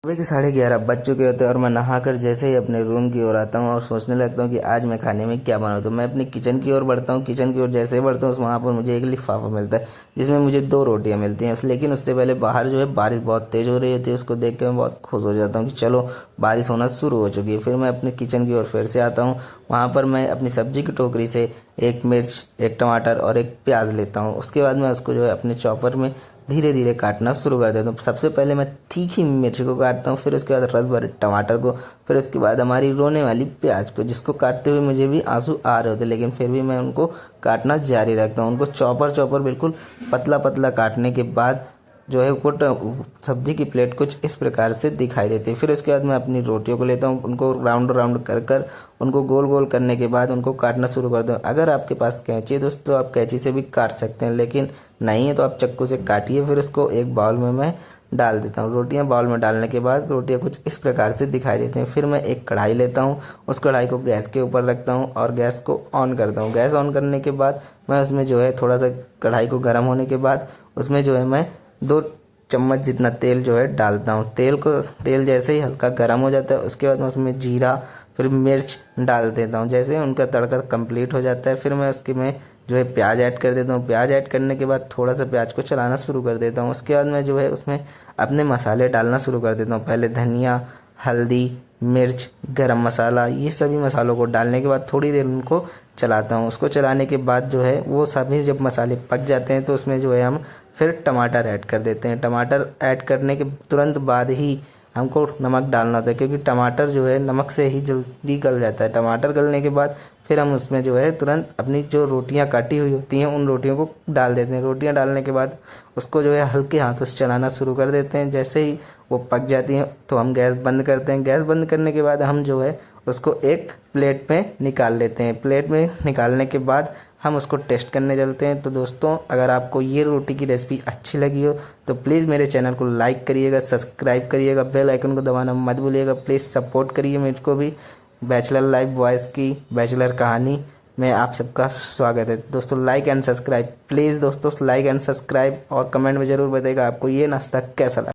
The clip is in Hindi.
सुबह के 11:30 बज चुके होते हैं और मैं नहाकर जैसे ही अपने रूम की ओर आता हूँ और सोचने लगता हूँ कि आज मैं खाने में क्या बनाऊँ। तो मैं अपनी किचन की ओर बढ़ता हूँ। किचन की ओर जैसे ही बढ़ता हूँ वहाँ पर मुझे एक लिफाफा मिलता है जिसमें मुझे 2 रोटियाँ मिलती हैं। लेकिन उससे पहले बाहर जो है बारिश बहुत तेज़ हो रही होती है। उसको देख के मैं बहुत खुश हो जाता हूँ कि चलो बारिश होना शुरू हो चुकी है। फिर मैं अपनी किचन की ओर फिर से आता हूँ। वहाँ पर मैं अपनी सब्जी की टोकरी से एक मिर्च, एक टमाटर और एक प्याज लेता हूँ। उसके बाद मैं उसको जो है अपने चॉपर में धीरे धीरे काटना शुरू कर देता हूँ। सबसे पहले मैं तीखी मिर्च को काटता हूँ, फिर उसके बाद रस भरे टमाटर को, फिर उसके बाद हमारी रोने वाली प्याज को, जिसको काटते हुए मुझे भी आंसू आ रहे होते, लेकिन फिर भी मैं उनको काटना जारी रखता हूँ। उनको चॉपर चॉपर बिल्कुल पतला पतला काटने के बाद जो है वो सब्जी की प्लेट कुछ इस प्रकार से दिखाई देती है। फिर उसके बाद मैं अपनी रोटियों को लेता हूँ, उनको राउंड राउंड कर कर उनको गोल गोल करने के बाद उनको काटना शुरू कर दो। अगर आपके पास कैंची है दोस्तों, आप कैंची से भी काट सकते हैं, लेकिन नहीं है तो आप चाकू से काटिए। फिर उसको एक बाउल में मैं डाल देता हूँ। रोटियां बाउल में डालने के बाद रोटियां कुछ इस प्रकार से दिखाई देती हैं। फिर मैं एक कढ़ाई लेता हूँ, उस कढ़ाई को गैस के ऊपर रखता हूँ और गैस को ऑन करता हूँ। गैस ऑन करने के बाद मैं उसमें जो है थोड़ा सा कढ़ाई को गर्म होने के बाद उसमें जो है मैं 2 चम्मच जितना तेल जो है डालता हूँ। तेल जैसे ही हल्का गर्म हो जाता है उसके बाद मैं उसमें जीरा फिर मिर्च डाल देता हूँ। जैसे ही उनका तड़का कंप्लीट हो जाता है फिर मैं उसके में जो है प्याज ऐड कर देता हूँ। प्याज ऐड करने के बाद थोड़ा सा प्याज को चलाना शुरू कर देता हूँ। उसके बाद मैं जो है उसमें अपने मसाले डालना शुरू कर देता हूँ। पहले धनिया, हल्दी, मिर्च, गरम मसाला, ये सभी मसालों को डालने के बाद थोड़ी देर उनको चलाता हूँ। उसको चलाने के बाद जो है वो सभी जब मसाले पक जाते हैं तो उसमें जो है हम फिर टमाटर ऐड कर देते हैं। टमाटर ऐड करने के तुरंत बाद ही हमको नमक डालना होता है, क्योंकि टमाटर जो है नमक से ही जल्दी गल जाता है। टमाटर गलने के बाद फिर हम उसमें जो है तुरंत अपनी जो रोटियां काटी हुई होती हैं उन रोटियों को डाल देते हैं। रोटियां डालने के बाद उसको जो है हल्के हाथों से चलाना शुरू कर देते हैं। जैसे ही वो पक जाती हैं तो हम गैस बंद करते हैं। गैस बंद करने के बाद हम जो है उसको एक प्लेट में निकाल लेते हैं। प्लेट में निकालने के बाद हम उसको टेस्ट करने चलते हैं। तो दोस्तों, अगर आपको ये रोटी की रेसिपी अच्छी लगी हो तो प्लीज़ मेरे चैनल को लाइक करिएगा, सब्सक्राइब करिएगा, बेल आइकन को दबाना मत भूलिएगा। प्लीज़ सपोर्ट करिए मुझको भी। बैचलर लाइफ बॉयज़ की बैचलर कहानी में आप सबका स्वागत है। दोस्तों लाइक एंड सब्सक्राइब, प्लीज़ दोस्तों लाइक एंड सब्सक्राइब, और कमेंट में ज़रूर बताइएगा आपको ये नाश्ता कैसा लगा।